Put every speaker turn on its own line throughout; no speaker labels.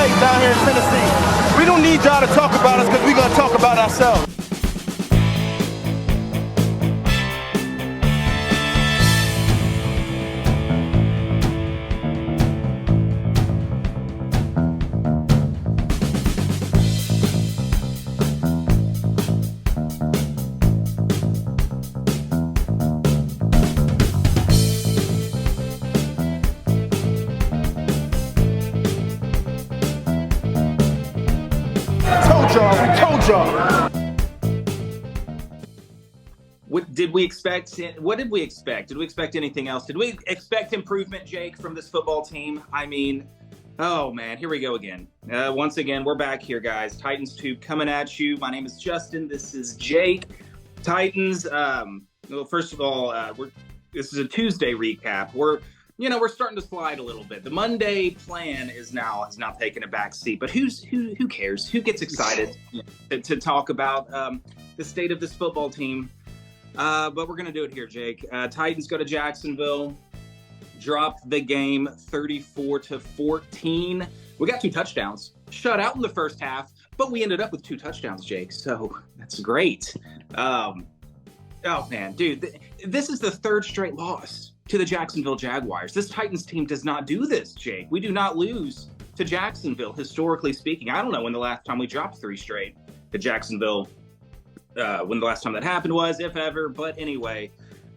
great down here in Tennessee. We don't need y'all to talk about us because we're going to talk about ourselves. We told y'all.
What did we expect? What did we expect? Did we expect anything else? Did we expect improvement, Jake, from this football team? I mean, oh man, here we go again. Once again, we're back here, guys. Titans Tube coming at you. My name is Justin. This is Jake. Titans. Well, first of all, this is a Tuesday recap. We're starting to slide a little bit. The Monday plan is now taking a back seat. But who cares? Who gets excited to talk about the state of this football team? But we're going to do it here, Jake. Titans go to Jacksonville, drop the game 34-14. We got 2 touchdowns, shut out in the first half, but we ended up with 2 touchdowns, Jake. So that's great. Oh, man, dude, this is the 3rd straight loss to the Jacksonville Jaguars. This Titans team does not do this, Jake. We do not lose to Jacksonville, historically speaking. I don't know when the last time we dropped 3 straight to Jacksonville, when the last time that happened was, if ever. But anyway,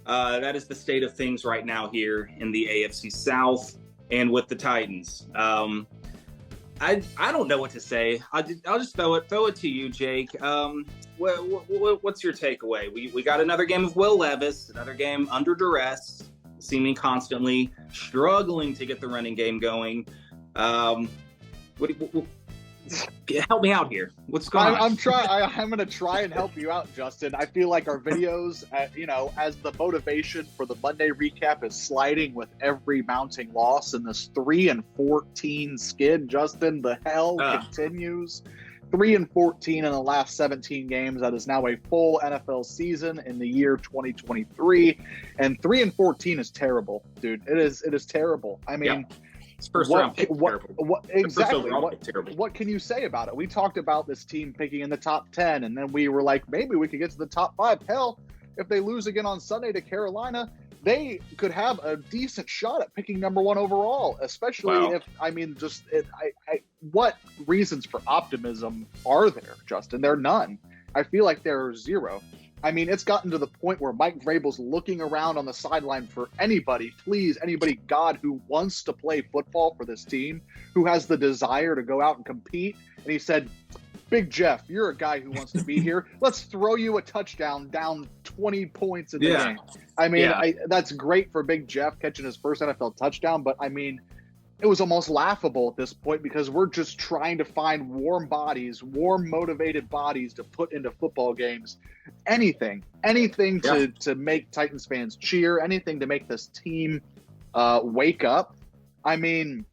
that is the state of things right now here in the AFC South and with the Titans. I don't know what to say. I'll just throw it to you, Jake. What's your takeaway? We got another game of Will Levis, another game under duress, seeming constantly struggling to get the running game going. Help me out here. What's going on?
I'm going to try and help you out, Justin. I feel like our videos, as the motivation for the Monday recap is sliding with every mounting loss, and this 3-14 skid, Justin, the hell continues. 3-14 in the last 17 games. That is now a full NFL season in the year 2023, and 3-14 is terrible, dude. It is terrible. I mean.
Yep. First round pick, terrible.
Exactly. What can you say about it? We talked about this team picking in the top 10, and then we were like, maybe we could get to the top 5. Hell, if they lose again on Sunday to Carolina, they could have a decent shot at picking number 1 overall, especially what reasons for optimism are there, Justin? There are none. I feel like there are 0. I mean, it's gotten to the point where Mike Vrabel's looking around on the sideline for anybody, God, who wants to play football for this team, who has the desire to go out and compete. And he said, Big Jeff, you're a guy who wants to be here. Let's throw you a touchdown down 20 points in the game. I mean, that's great for Big Jeff catching his first NFL touchdown, but I mean, it was almost laughable at this point because we're just trying to find warm motivated bodies to put into football games. Anything to make Titans fans cheer, anything to make this team wake up. I mean,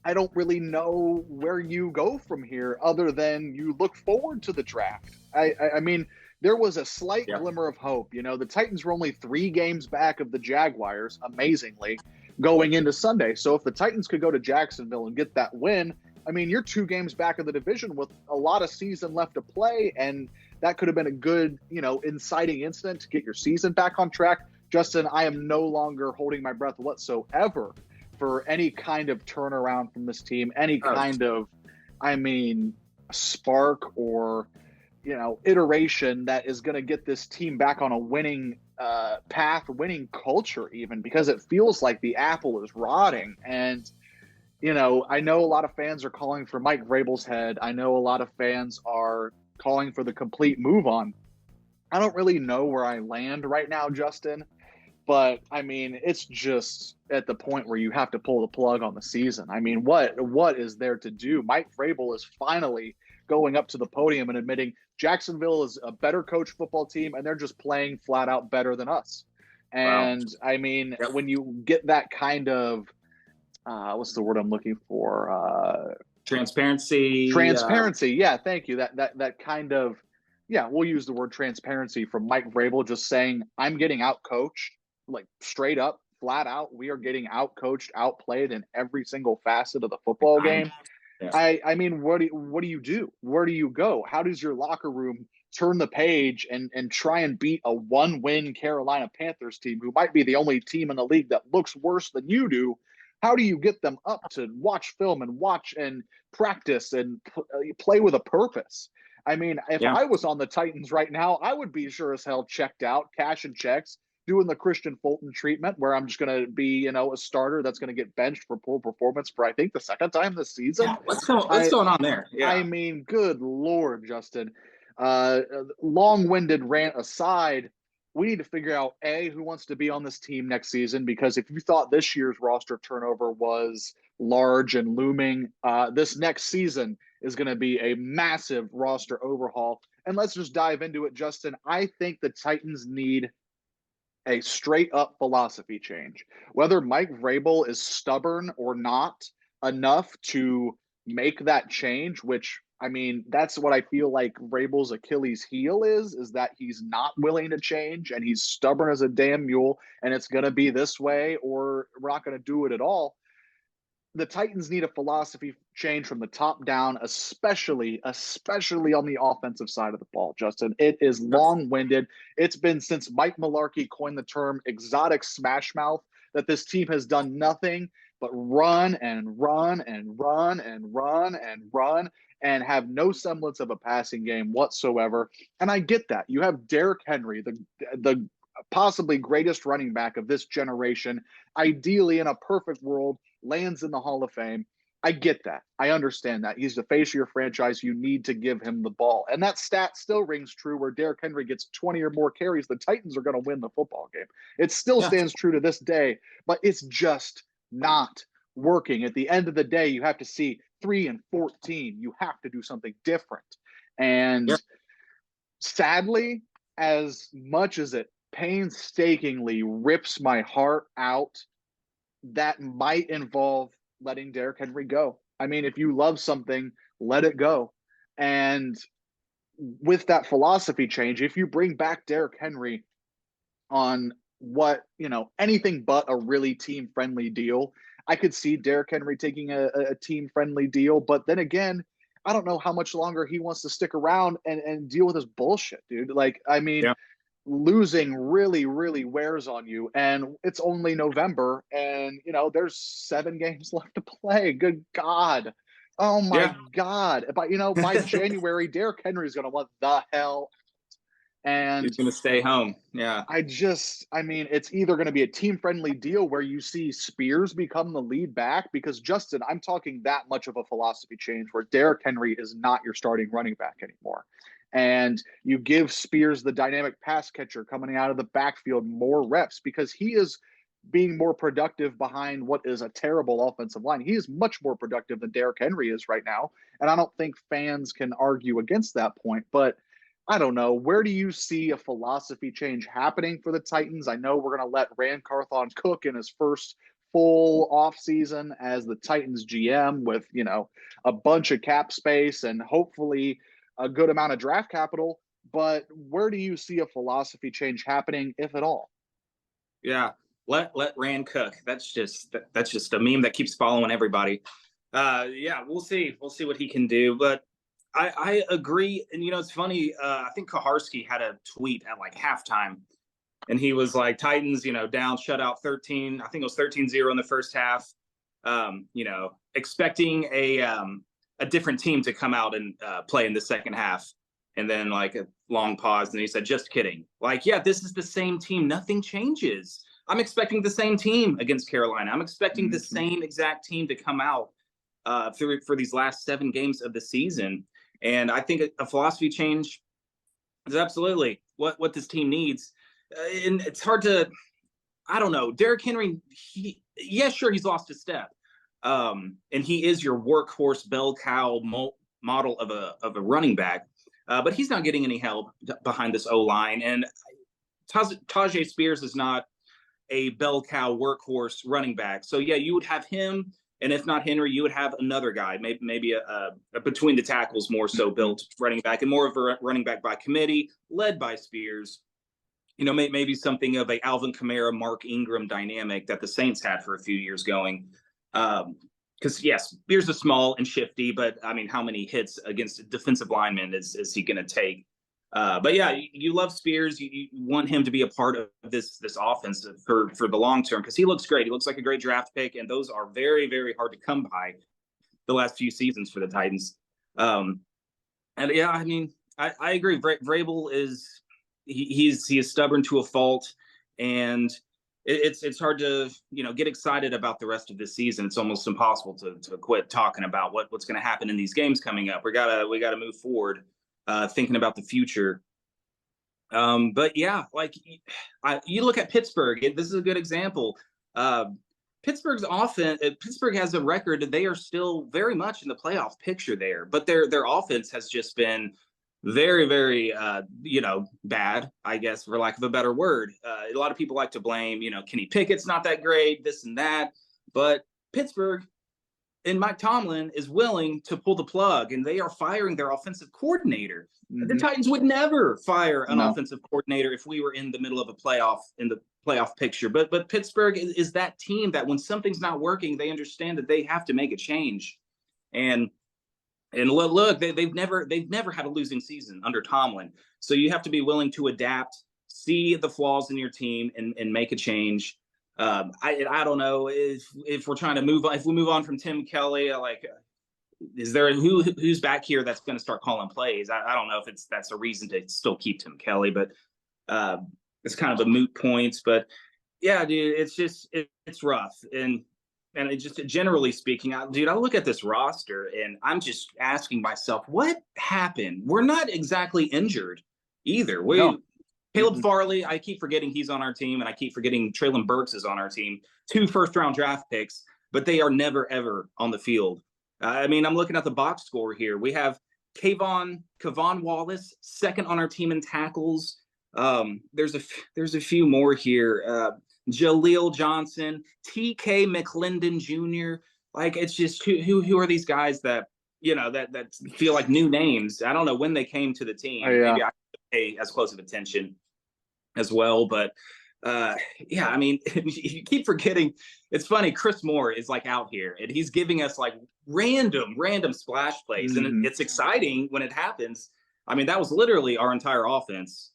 I don't really know where you go from here other than you look forward to the draft. I mean, there was a slight glimmer of hope. The Titans were only 3 games back of the Jaguars, amazingly, going into Sunday. So if the Titans could go to Jacksonville and get that win, I mean, you're 2 games back of the division with a lot of season left to play, and that could have been a good, inciting incident to get your season back on track. Justin, I am no longer holding my breath whatsoever for any kind of turnaround from this team, any kind of, spark or, iteration that is going to get this team back on a winning path, winning culture even, because it feels like the apple is rotting. And, I know a lot of fans are calling for Mike Vrabel's head. I know a lot of fans are calling for the complete move on. I don't really know where I land right now, Justin, but I mean, it's just at the point where you have to pull the plug on the season. I mean, what is there to do? Mike Vrabel is finally going up to the podium and admitting Jacksonville is a better coach football team, and they're just playing flat out better than us. And I mean, when you get that kind of, what's the word I'm looking for?
Transparency.
Yeah. Thank you. That kind of, we'll use the word transparency from Mike Vrabel, just saying, I'm getting out-coached, like straight up, flat out. We are getting out-coached, outplayed in every single facet of the football game.
Yeah.
I mean, what do you do? Where do you go? How does your locker room turn the page and try and beat a 1-win Carolina Panthers team who might be the only team in the league that looks worse than you do? How do you get them up to watch film and watch and practice and play with a purpose? I mean, if
Yeah.
I was on the Titans right now, I would be sure as hell checked out, cashing checks, doing the Christian Fulton treatment, where I'm just going to be, a starter that's going to get benched for poor performance for I think the second time this season.
Yeah. What's going on there? Yeah.
I mean, good Lord, Justin. Long-winded rant aside, we need to figure out who wants to be on this team next season, because if you thought this year's roster turnover was large and looming, this next season is going to be a massive roster overhaul. And let's just dive into it, Justin. I think the Titans need a straight up philosophy change. Whether Mike Vrabel is stubborn or not enough to make that change, which I mean, that's what I feel like Vrabel's Achilles heel is that he's not willing to change and he's stubborn as a damn mule and it's going to be this way or we're not going to do it at all. The Titans need a philosophy change from the top down, especially on the offensive side of the ball, Justin. It is long-winded. It's been since Mike Mularkey coined the term exotic smash mouth that this team has done nothing but run and run and run and run and run and have no semblance of a passing game whatsoever. And I get that. You have Derrick Henry, the possibly greatest running back of this generation, ideally in a perfect world, lands in the Hall of Fame. I get that. I understand that. He's the face of your franchise. You need to give him the ball. And that stat still rings true where Derrick Henry gets 20 or more carries. The Titans are going to win the football game. It still stands true to this day, but it's just not working. At the end of the day, you have to see 3-14. You have to do something different. And sadly, as much as it painstakingly rips my heart out, that might involve letting Derrick Henry go. I mean, if you love something, let it go. And with that philosophy change, if you bring back Derrick Henry on anything but a really team-friendly deal, I could see Derrick Henry taking a team-friendly deal. But then again, I don't know how much longer he wants to stick around and deal with this bullshit, dude. Like, I mean, losing really, really wears on you. And it's only November and, there's 7 games left to play. Good God. Oh my God. But, by January, Derrick Henry is going to want the hell. And
he's going to stay home. Yeah.
I mean, it's either going to be a team-friendly deal where you see Spears become the lead back, because Justin, I'm talking that much of a philosophy change where Derrick Henry is not your starting running back anymore. And you give Spears, the dynamic pass catcher coming out of the backfield, more reps because he is being more productive behind what is a terrible offensive line. He is much more productive than Derrick Henry is right now. And I don't think fans can argue against that point. But I don't know. Where do you see a philosophy change happening for the Titans? I know we're going to let Rand Carthon cook in his first full offseason as the Titans GM with, a bunch of cap space and hopefully a good amount of draft capital. But where do you see a philosophy change happening, if at all?
Yeah. Let Rand cook. That's just a meme that keeps following everybody. We'll see. We'll see what he can do. But I agree. And, it's funny. I think Kaharski had a tweet at like halftime and he was like, Titans, down, shutout 13. I think it was 13-0 in the first half. Expecting a different team to come out and play in the second half. And then like a long pause. And he said, just kidding. Like, yeah, this is the same team. Nothing changes. I'm expecting the same team against Carolina. I'm expecting the same exact team to come out for these last 7 games of the season. And I think a philosophy change is absolutely what this team needs. And it's hard to, I don't know. Derrick Henry, sure, he's lost a step. And he is your workhorse bell cow model of a running back. But he's not getting any help behind this O-line. And Tajay Spears is not a bell cow workhorse running back. So, yeah, you would have him. And if not Henry, you would have another guy, maybe a between the tackles more so built running back and more of a running back by committee led by Spears. Maybe something of a Alvin Kamara, Mark Ingram dynamic that the Saints had for a few years going. because yes, Spears is small and shifty, but I mean, how many hits against defensive linemen is he going to take? But yeah, you love Spears. You want him to be a part of this offense for the long term because he looks great. He looks like a great draft pick, and those are very, very hard to come by the last few seasons for the Titans. And yeah, I mean, I agree. Vrabel is he is stubborn to a fault, and it's hard to get excited about the rest of this season. It's almost impossible to quit talking about what's going to happen in these games coming up. We gotta move forward, thinking about the future. But yeah, like you look at Pittsburgh. This is a good example. Pittsburgh's offense. Pittsburgh has a record. They are still very much in the playoff picture there, but their offense has just been very, very, bad, I guess, for lack of a better word. A lot of people like to blame, Kenny Pickett's not that great, this and that, but Pittsburgh and Mike Tomlin is willing to pull the plug, and they are firing their offensive coordinator. Mm-hmm. The Titans would never fire an offensive coordinator if we were in the middle of a playoff picture. But Pittsburgh is that team that when something's not working, they understand that they have to make a change. And look, they've never had a losing season under Tomlin. So you have to be willing to adapt, see the flaws in your team, and make a change. I don't know if we're trying to move on. If we move on from Tim Kelly, is there who's back here that's going to start calling plays? I don't know if that's a reason to still keep Tim Kelly, but it's kind of a moot point. But yeah, dude, it's rough. And it just generally speaking, I look at this roster and I'm just asking myself, what happened? We're not exactly injured either. Caleb Farley, I keep forgetting he's on our team, and I keep forgetting Treylon Burks is on our team. 2 first-round draft picks, but they are never, ever on the field. I mean, I'm looking at the box score here. We have Kavon Wallace, second on our team in tackles. There's a few more here. Jaleel Johnson, T.K. McClendon Jr. Like, it's just who are these guys that that feel like new names? I don't know when they came to the team. Maybe I pay as close of attention as well, but yeah, I mean, you keep forgetting. It's funny, Chris Moore is like out here and he's giving us like random splash plays, and it's exciting when it happens. I mean, that was literally our entire offense.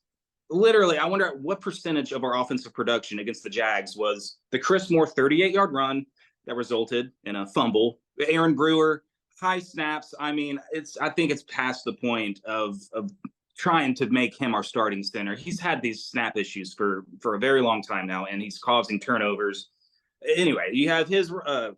Literally, I wonder what percentage of our offensive production against the Jags was the Chris Moore 38-yard run that resulted in a fumble. Aaron Brewer, high snaps. I mean, I think it's past the point of trying to make him our starting center. He's had these snap issues for a very long time now, and he's causing turnovers. Anyway, you have his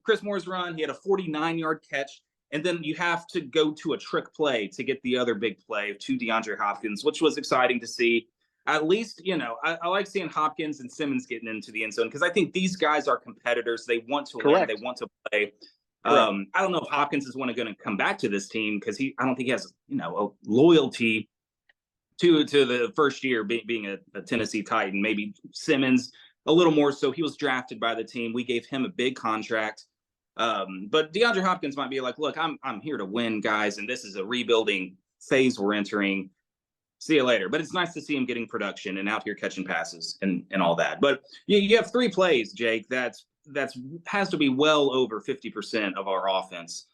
Chris Moore's run. He had a 49-yard catch, and then you have to go to a trick play to get the other big play to DeAndre Hopkins, which was exciting to see. At least, I like seeing Hopkins and Simmons getting into the end zone because I think these guys are competitors. They want to win. They want to play. I don't know if Hopkins is going to come back to this team because I don't think he has, a loyalty to the first year being a Tennessee Titan. Maybe Simmons a little more so. He was drafted by the team. We gave him a big contract. But DeAndre Hopkins might be like, look, I'm here to win, guys, and this is a rebuilding phase we're entering. See you later. But it's nice to see him getting production and out here catching passes and all that. But you have 3 plays, Jake, that's has to be well over 50% of our offense.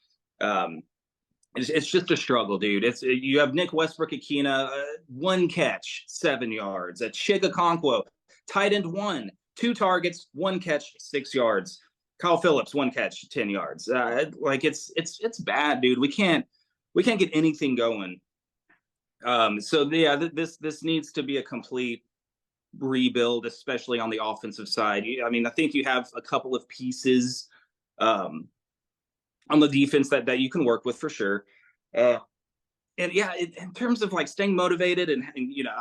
It's just a struggle, dude. You have Nick Westbrook-Ikhine, 1 catch, 7 yards. Chig Okonkwo, tight end 1, 2 targets, 1 catch, 6 yards. Kyle Phillips, 1 catch, 10 yards. It's bad, dude. We can't get anything going. So yeah, this needs to be a complete rebuild, especially on the offensive side. I mean, I think you have a couple of pieces on the defense that you can work with for sure. And yeah, in terms of like staying motivated and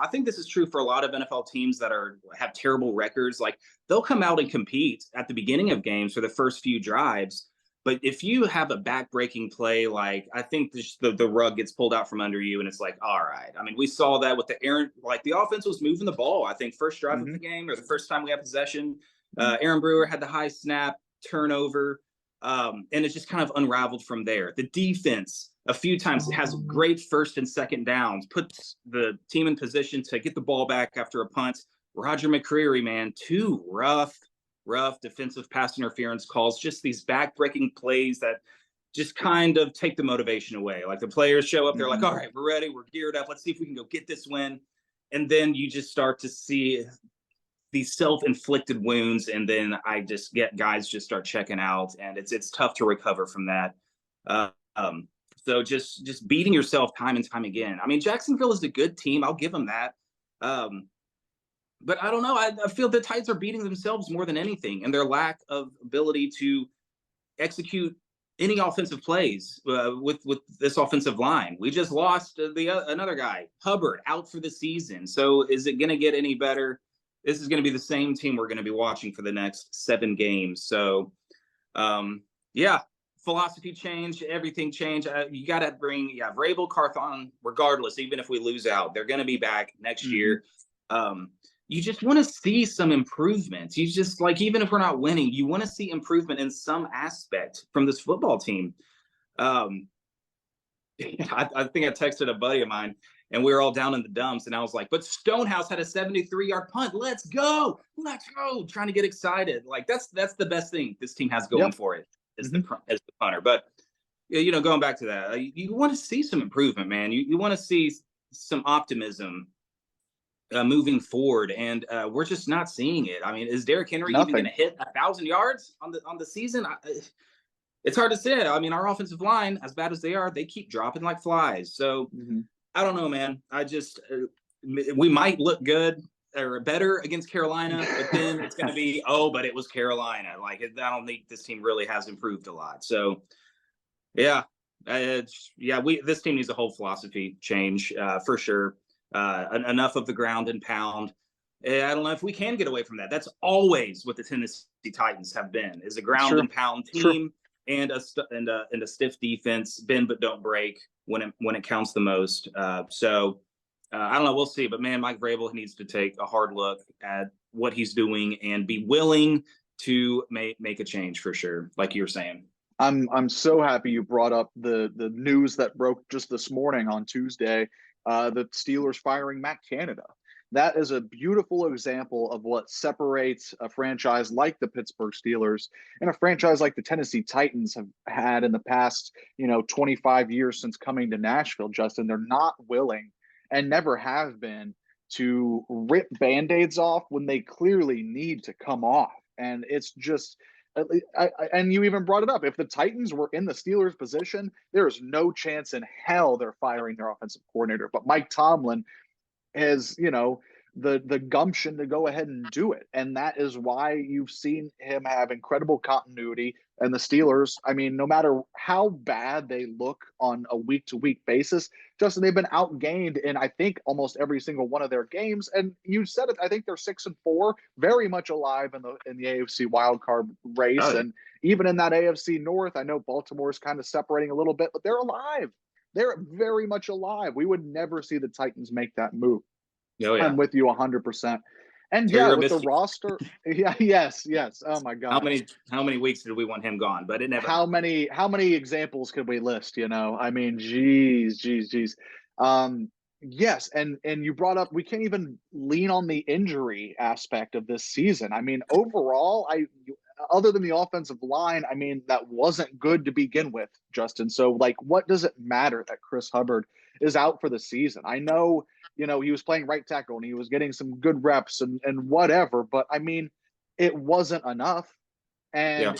I think this is true for a lot of NFL teams that have terrible records. Like they'll come out and compete at the beginning of games for the first few drives. But if you have a back-breaking play, like I think the rug gets pulled out from under you, and it's like, all right. I mean, we saw that with the offense was moving the ball. I think first drive of the game or the first time we had possession, Aaron Brewer had the high snap turnover, and it just kind of unraveled from there. The defense a few times has great first and second downs, puts the team in position to get the ball back after a punt. Roger McCreary, man, 2 rough rough defensive pass interference calls, just these back-breaking plays that just kind of take the motivation away. Like the players show up, they're like, all right, we're ready, we're geared up, let's see if we can go get this win. And then you just start to see these self-inflicted wounds, and then I just get guys just start checking out, and it's tough to recover from that. So just beating yourself time and time again. I mean, Jacksonville is a good team. I'll give them that. But I don't know. I feel the Titans are beating themselves more than anything, and their lack of ability to execute any offensive plays with this offensive line. We just lost another guy, Hubbard, out for the season. So is it going to get any better? This is going to be the same team we're going to be watching for the next 7 games. So, yeah, philosophy change, everything change. You got to bring, Vrabel, Carthon, regardless, even if we lose out, they're going to be back next year. You just want to see some improvements. You just, like, even if we're not winning, you want to see improvement in some aspect from this football team. I think I texted a buddy of mine, and we were all down in the dumps, and I was like, but Stonehouse had a 73-yard punt. Let's go. Trying to get excited. Like, that's the best thing this team has going for it is the punter. But, going back to that, you want to see some improvement, man. You want to see some optimism moving forward, and we're just not seeing it. I mean, is Derrick Henry even going to hit 1,000 yards on the season? It's hard to say. I mean, our offensive line, as bad as they are, they keep dropping like flies. So I don't know, man. I just we might look good or better against Carolina, but then it's going to be, but it was Carolina. Like, I don't think this team really has improved a lot. So this team needs a whole philosophy change for sure. Enough of the ground and pound. I don't know if we can get away from that. That's always what the Tennessee Titans have been: is a ground and pound team and a stiff defense, bend but don't break when it counts the most. So I don't know. We'll see. But man, Mike Vrabel needs to take a hard look at what he's doing and be willing to make a change for sure, like you were saying.
I'm so happy you brought up the news that broke just this morning on Tuesday. The Steelers firing Matt Canada. That is a beautiful example of what separates a franchise like the Pittsburgh Steelers and a franchise like the Tennessee Titans have had in the past, 25 years since coming to Nashville, Justin. They're not willing and never have been to rip Band-Aids off when they clearly need to come off. And it's just, and you even brought it up. If the Titans were in the Steelers' position, there is no chance in hell they're firing their offensive coordinator. But Mike Tomlin has, the gumption to go ahead and do it. And that is why you've seen him have incredible continuity. And the Steelers, I mean, no matter how bad they look on a week-to-week basis, Justin, they've been outgained in, I think, almost every single one of their games. And you said it, I think they're 6-4, very much alive in the AFC wildcard race. Oh, yeah. And even in that AFC North, I know Baltimore is kind of separating a little bit, but they're alive. They're very much alive. We would never see the Titans make that move. Oh, yeah. I'm with you 100%. And with the roster, yes. Oh my God.
How many weeks did we want him gone? But it never.
How many examples could we list? I mean, geez. Yes, and you brought up we can't even lean on the injury aspect of this season. I mean, overall, other than the offensive line, I mean, that wasn't good to begin with, Justin. So, like, what does it matter that Chris Hubbard is out for the season? I know, he was playing right tackle and he was getting some good reps and whatever, but I mean, it wasn't enough. And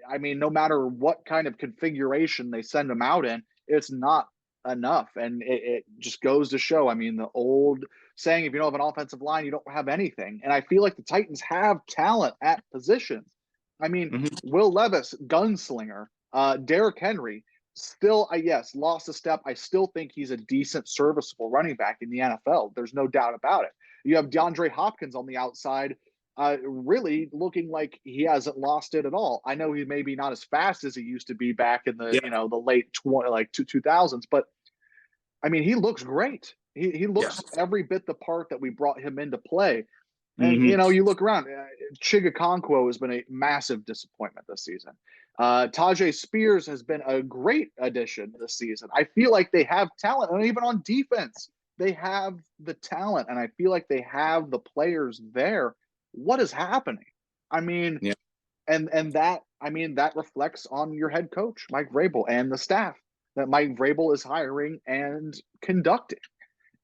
I mean, no matter what kind of configuration they send him out in, it's not enough. And it just goes to show, I mean, the old saying, if you don't have an offensive line, you don't have anything. And I feel like the Titans have talent at positions. I mean, Will Levis, gunslinger, Derrick Henry, still, lost a step. I still think he's a decent, serviceable running back in the NFL. There's no doubt about it. You have DeAndre Hopkins on the outside, really looking like he hasn't lost it at all. I know he may be not as fast as he used to be back in the the late 2000s, but I mean, he looks great. He looks every bit the part that we brought him into play. And, you look around, Chiga Okonkwo has been a massive disappointment this season. Tajay Spears has been a great addition this season. I feel like they have talent, and even on defense, they have the talent, and I feel like they have the players there. What is happening? I mean,
Yeah.
and that, I mean, that reflects on your head coach, Mike Vrabel, and the staff that Mike Vrabel is hiring and conducting.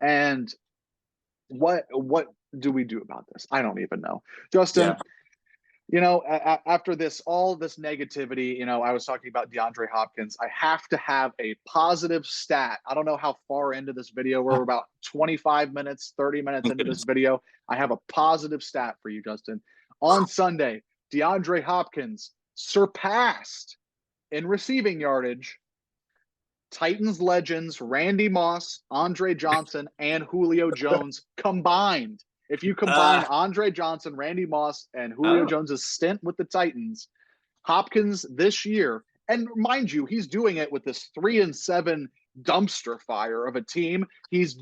And what do we do about this? I don't even know. Justin,
Yeah.
after all this negativity, I was talking about DeAndre Hopkins. I have to have a positive stat. I don't know how far into this video. We're about 25 minutes, 30 minutes
Oh,
into this
goodness.
video. I have a positive stat for you, Justin. On Sunday, DeAndre Hopkins surpassed in receiving yardage Titans legends Randy Moss, Andre Johnson, and Julio Jones combined. If you combine Andre Johnson, Randy Moss, and Julio
Oh,
Jones' stint with the Titans, Hopkins this year, and mind you, he's doing it with this 3-7 dumpster fire of a team. He's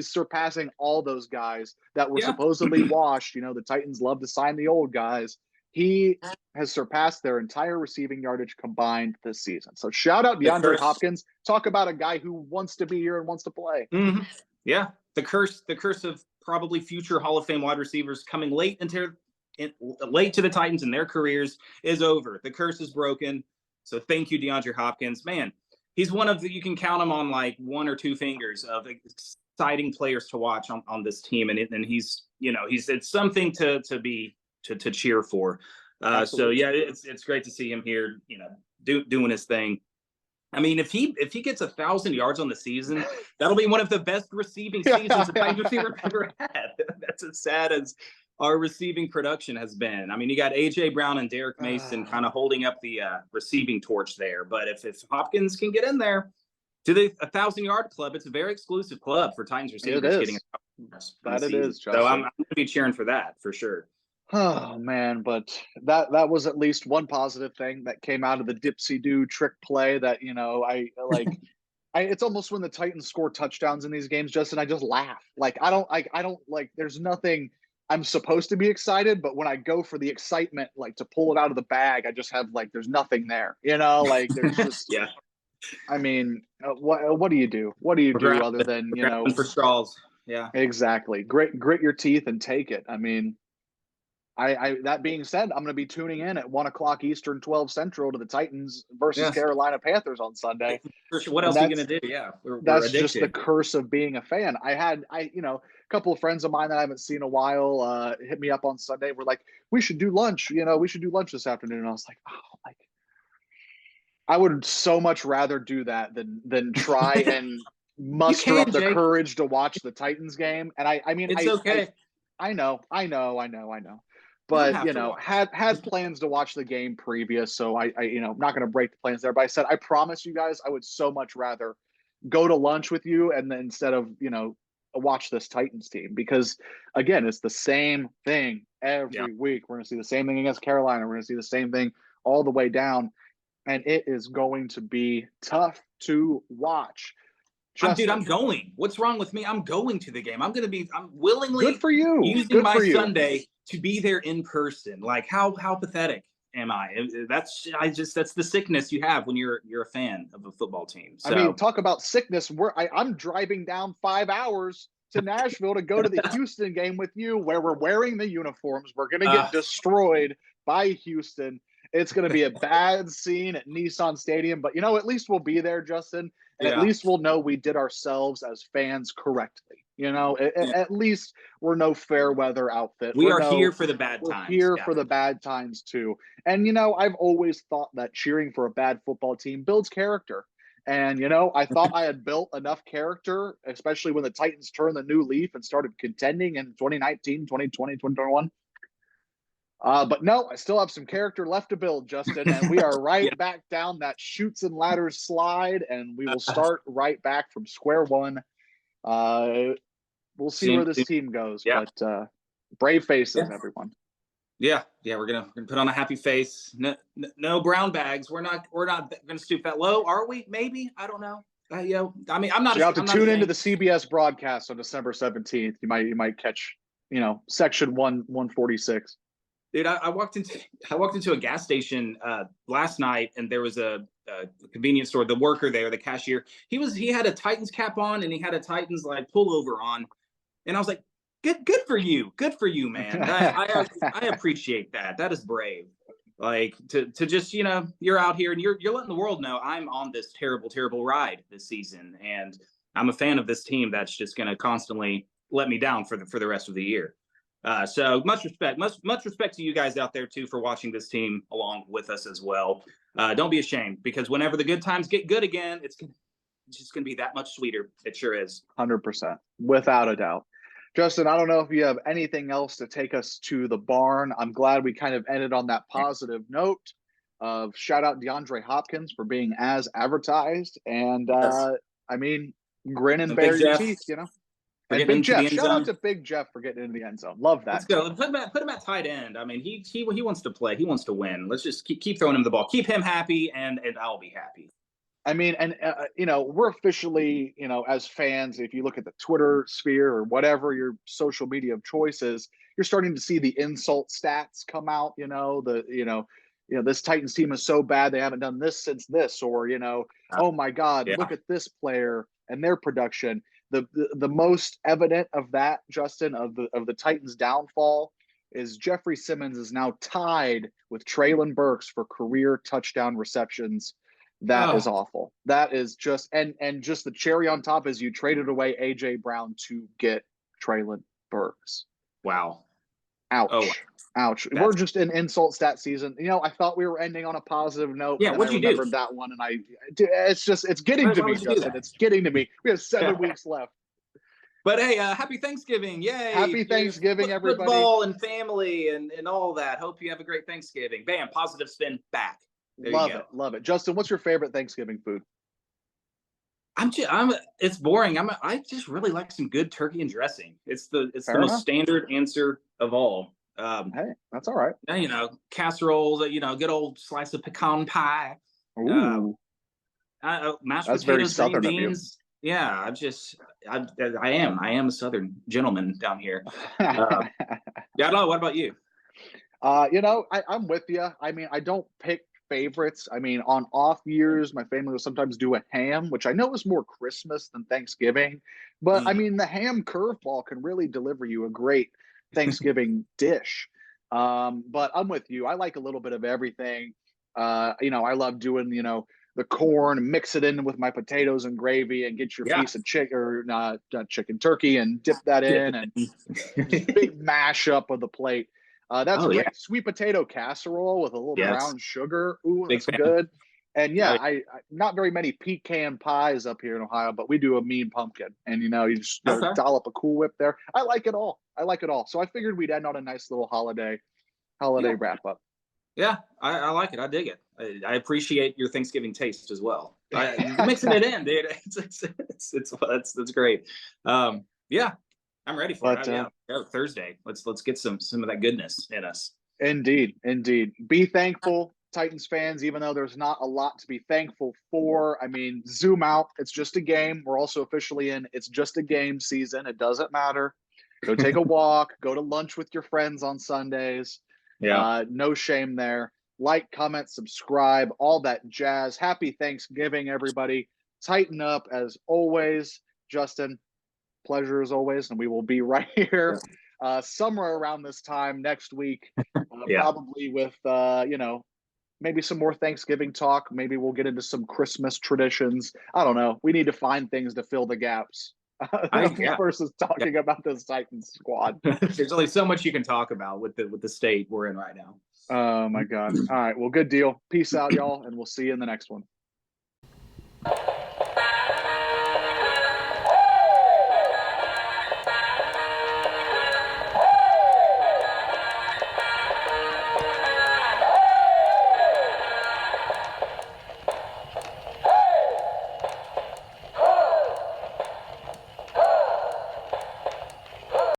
surpassing all those guys that were
yeah.
supposedly washed. The Titans love to sign the old guys. He has surpassed their entire receiving yardage combined this season. So shout out
The
DeAndre
curse.
Hopkins. Talk about a guy who wants to be here and wants to play.
Mhm. Yeah. The curse of probably future Hall of Fame wide receivers coming late to the Titans in their careers is over. The curse is broken. So thank you, DeAndre Hopkins. Man, he's one of you can count him on like one or two fingers of exciting players to watch on this team. And he's it's something to cheer for. So yeah, it's great to see him here, doing his thing. I mean, if he gets 1,000 yards on the season, that'll be one of the best receiving seasons the Titans receiver ever had. That's as sad as our receiving production has been. I mean, you got AJ Brown and Derek Mason kind of holding up the receiving torch there. But if Hopkins can get in there to the 1,000-yard club, it's a very exclusive club for Titans receivers getting 1,000 yards.
That it is, Justin.
So I'm going to be cheering for that for sure.
Oh man, but that was at least one positive thing that came out of the dipsy-do trick play that I like. It's almost when the Titans score touchdowns in these games, Justin, I just laugh. Like I don't like. There's nothing. I'm supposed to be excited, but when I go for the excitement, like to pull it out of the bag, I just have there's nothing there. Like there's just
yeah.
I mean, what do you do? What do you do other than
for straws? Yeah,
exactly. Grit your teeth and take it. I mean. That being said, I'm going to be tuning in at 1:00 Eastern, 12 Central to the Titans versus Carolina Panthers on Sunday.
What else are you going to do? Yeah,
that's just the curse of being a fan. A couple of friends of mine that I haven't seen in a while hit me up on Sunday. We're like, we should do lunch. We should do lunch this afternoon. And I was like, I would so much rather do that than try and muster up the courage to watch the Titans game. And I mean,
it's okay.
I know. But had plans to watch the game previous, so I'm not going to break the plans there. But I said I promise you guys, I would so much rather go to lunch with you and then instead of watch this Titans team, because again, it's the same thing every week. We're going to see the same thing against Carolina. We're going to see the same thing all the way down, and it is going to be tough to watch.
Dude, I'm going. What's wrong with me? I'm going to the game. I'm willingly
good for you.
Using my Sunday to be there in person. Like how pathetic am I? That's the sickness you have when you're a fan of a football team. So.
I mean, talk about sickness. I'm driving down 5 hours to Nashville to go to the Houston game with you, where we're wearing the uniforms. We're going to get destroyed by Houston. It's going to be a bad scene at Nissan Stadium, but at least we'll be there, Justin. And at least we'll know we did ourselves as fans correctly. At least we're no fair weather outfit.
We are here for the bad times.
We're here for the bad times too. And I've always thought that cheering for a bad football team builds character. And I thought I had built enough character, especially when the Titans turned the new leaf and started contending in 2019, 2020, 2021. But no, I still have some character left to build, Justin, and we are right back down that chutes and ladders slide, and we will start right back from square one. We'll see where this team goes, but brave faces, everyone.
Yeah, we're gonna put on a happy face. No brown bags. We're not gonna stoop that low, are we? Maybe, I don't know. I mean, I'm not.
So you have to tune into the CBS broadcast on December 17th. You might catch section 146.
Dude, I walked into a gas station last night, and there was a convenience store. The worker there, the cashier, he had a Titans cap on, and he had a Titans pullover on, and I was like, Good for you. Good for you, man. I appreciate that. That is brave. Like to just, you're out here and you're letting the world know I'm on this terrible, terrible ride this season. And I'm a fan of this team that's just going to constantly let me down for the rest of the year. So much respect to you guys out there too for watching this team along with us as well. Don't be ashamed, because whenever the good times get good again, it's just going to be that much sweeter. It sure is.
100%, without a doubt. Justin, I don't know if you have anything else to take us to the barn. I'm glad we kind of ended on that positive note of shout out DeAndre Hopkins for being as advertised. And I mean, grin and bear your teeth, And Big Jeff, shout out to Big Jeff for getting into the end zone. Love that.
Let's go. Put him at tight end. I mean, he wants to play. He wants to win. Let's just keep throwing him the ball. Keep him happy, and I'll be happy.
I mean, and we're officially, as fans, if you look at the Twitter sphere or whatever your social media of choice is, you're starting to see the insult stats come out. This Titans team is so bad they haven't done this since this, or oh my God, look at this player and their production. The most evident of that, Justin, of the Titans' downfall is Jeffrey Simmons is now tied with Treylon Burks for career touchdown receptions. That is awful. That is just and just the cherry on top is you traded away AJ Brown to get Treylon Burks.
Wow.
Ouch.
Oh,
ouch. We're just in insult stat season. I thought we were ending on a positive note.
Yeah, what'd you do? I
remembered that one, and it's getting to me, Justin. It's getting to me. We have 7 weeks left.
But hey, happy Thanksgiving. Yay.
Happy Thanksgiving, everybody.
Football and family and all that. Hope you have a great Thanksgiving. Bam, positive spin back.
Love it. Justin, what's your favorite Thanksgiving food?
It's boring. I just really like some good turkey and dressing. It's the most standard answer of all.
Hey, that's all right.
Casseroles, good old slice of pecan pie.
Ooh.
Mashed
That's
potatoes,
very Southern
green beans. Yeah, I am a Southern gentleman down here. I don't know. What about you?
I'm with you. I mean, I don't pick favorites. I mean, on off years, my family will sometimes do a ham, which I know is more Christmas than Thanksgiving. But I mean, the ham curveball can really deliver you a great Thanksgiving dish. But I'm with you. I like a little bit of everything. I love doing, the corn, mix it in with my potatoes and gravy, and get your piece of chicken or not turkey, and dip that in, and big mashup of the plate. That's great. Yeah. Sweet potato casserole with a little brown sugar. Ooh, that's good. And I not very many pecan pies up here in Ohio, but we do a mean pumpkin, and you just dollop a Cool Whip there. I like it all. So I figured we'd end on a nice little holiday wrap up. Yeah,
I like it. I dig it. I appreciate your Thanksgiving taste as well. Mixing it in, dude. That's great. I'm ready for it. Thursday. Let's get some of that goodness in us.
Indeed. Be thankful, Titans fans, even though there's not a lot to be thankful for. I mean, zoom out. It's just a game. We're also officially in it's just a game season. It doesn't matter. Go take a walk. Go to lunch with your friends on Sundays. Yeah. No shame there. Like, comment, subscribe, all that jazz. Happy Thanksgiving, everybody. Tighten up as always. Justin, pleasure as always, and we will be right here somewhere around this time next week, probably with maybe some more Thanksgiving talk. Maybe we'll get into some Christmas traditions. I don't know. We need to find things to fill the gaps versus talking about this Titans squad.
There's only so much you can talk about with the state we're in right now.
Oh my God. All right, well, good deal. Peace out, y'all, and we'll see you in the next one.